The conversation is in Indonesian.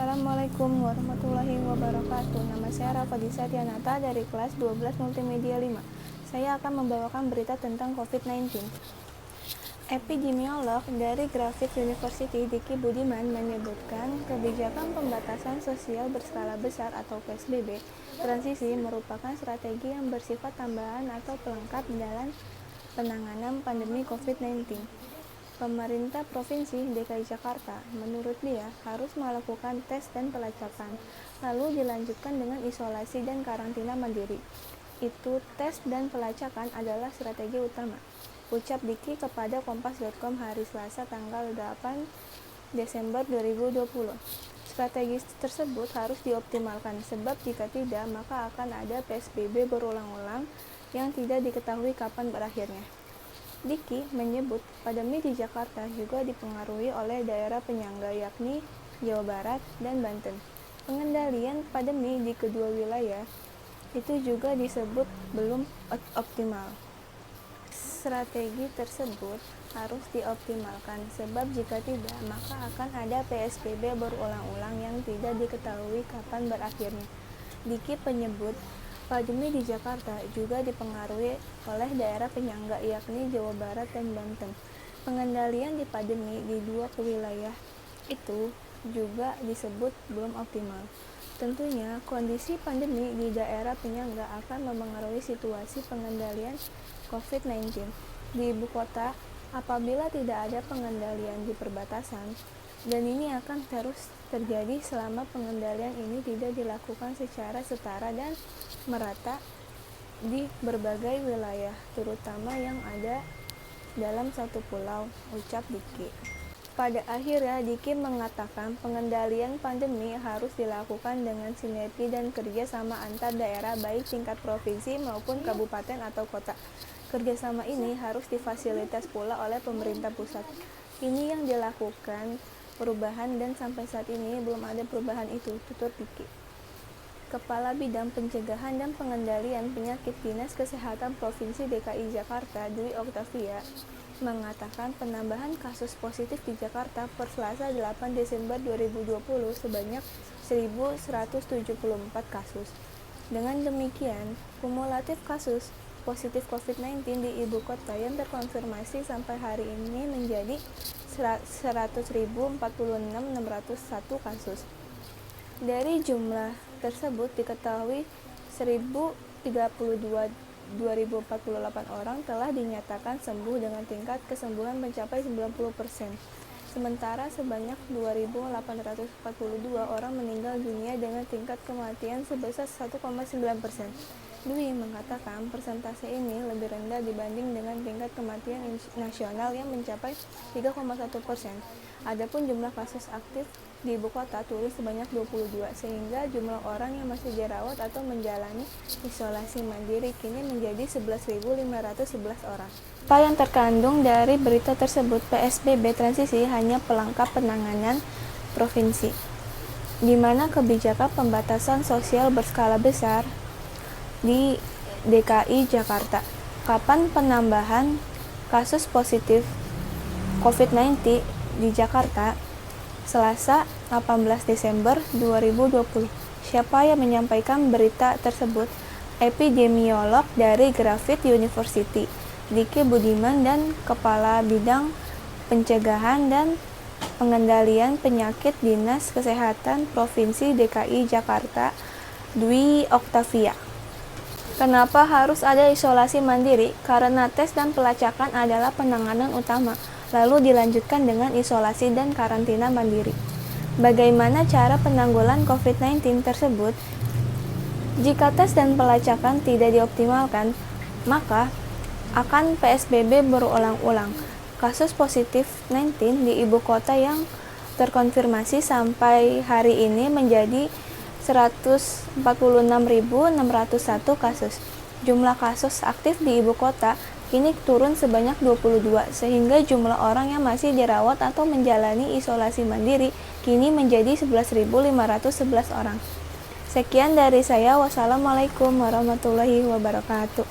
Assalamualaikum warahmatullahi wabarakatuh. Nama saya Rafadisa Tianata dari kelas 12 Multimedia 5. Saya akan membawakan berita tentang COVID-19. Epidemiolog dari Griffith University Diki Budiman menyebutkan kebijakan pembatasan sosial berskala besar atau PSBB transisi merupakan strategi yang bersifat tambahan atau pelengkap dalam penanganan pandemi COVID-19. Pemerintah Provinsi DKI Jakarta, menurut dia, harus melakukan tes dan pelacakan, lalu dilanjutkan dengan isolasi dan karantina mandiri. Itu tes dan pelacakan adalah strategi utama, ucap Diki kepada Kompas.com hari Selasa tanggal 8 Desember 2020. Strategi tersebut harus dioptimalkan, sebab jika tidak, maka akan ada PSBB berulang-ulang yang tidak diketahui kapan berakhirnya. Diki menyebut pandemi di Jakarta juga dipengaruhi oleh daerah penyangga yakni Jawa Barat dan Banten. Pengendalian pandemi di kedua wilayah itu juga disebut belum optimal. Strategi tersebut harus dioptimalkan sebab jika tidak maka akan ada PSBB berulang-ulang yang tidak diketahui kapan berakhirnya. Diki menyebut pandemi di Jakarta juga dipengaruhi oleh daerah penyangga yakni Jawa Barat dan Banten. Pengendalian di pandemi di dua wilayah itu juga disebut belum optimal. Tentunya kondisi pandemi di daerah penyangga akan memengaruhi situasi pengendalian COVID-19 di ibu kota apabila tidak ada pengendalian di perbatasan, dan ini akan terus terjadi selama pengendalian ini tidak dilakukan secara setara dan merata di berbagai wilayah, terutama yang ada dalam satu pulau, ucap Diki. Pada akhirnya, Diki mengatakan pengendalian pandemi harus dilakukan dengan sinergi dan kerjasama antar daerah baik tingkat provinsi maupun kabupaten atau kota. Kerjasama ini harus difasilitas pula oleh pemerintah pusat. Ini yang dilakukan perubahan dan sampai saat ini belum ada perubahan itu, tutur Diki. Kepala Bidang Pencegahan dan Pengendalian Penyakit Dinas Kesehatan Provinsi DKI Jakarta, Dwi Oktavia, mengatakan penambahan kasus positif di Jakarta per Selasa 8 Desember 2020 sebanyak 1.174 kasus. Dengan demikian, kumulatif kasus positif COVID-19 di ibu kota yang terkonfirmasi sampai hari ini menjadi 100.046.601 kasus. Dari jumlah tersebut diketahui 1.032.2048 orang telah dinyatakan sembuh dengan tingkat kesembuhan mencapai 90%. Sementara sebanyak 2.842 orang meninggal dunia dengan tingkat kematian sebesar 1,9%. Dwi mengatakan persentase ini lebih rendah dibanding dengan tingkat kematian nasional yang mencapai 3,1%. Adapun jumlah kasus aktif di ibu kota turun sebanyak 22, sehingga jumlah orang yang masih dirawat atau menjalani isolasi mandiri kini menjadi 11.511 orang. Apa yang terkandung dari berita tersebut, PSBB transisi hanya pelengkap penanganan provinsi, di mana kebijakan pembatasan sosial berskala besar di DKI Jakarta. Kapan penambahan kasus positif COVID-19 di Jakarta? Selasa 18 Desember 2020. Siapa yang menyampaikan berita tersebut? Epidemiolog dari Griffith University, Diki Budiman, dan Kepala Bidang Pencegahan dan Pengendalian Penyakit Dinas Kesehatan Provinsi DKI Jakarta, Dwi Oktavia. Kenapa harus ada isolasi mandiri? Karena tes dan pelacakan adalah penanganan utama, lalu dilanjutkan dengan isolasi dan karantina mandiri. Bagaimana cara penanggulan COVID-19 tersebut? Jika tes dan pelacakan tidak dioptimalkan, maka akan PSBB berulang-ulang. Kasus positif 19 di ibu kota yang terkonfirmasi sampai hari ini menjadi 146.601 kasus. Jumlah kasus aktif di ibu kota kini turun sebanyak 22, sehingga jumlah orang yang masih dirawat atau menjalani isolasi mandiri kini menjadi 11.511 orang. Sekian dari saya. Wassalamualaikum warahmatullahi wabarakatuh.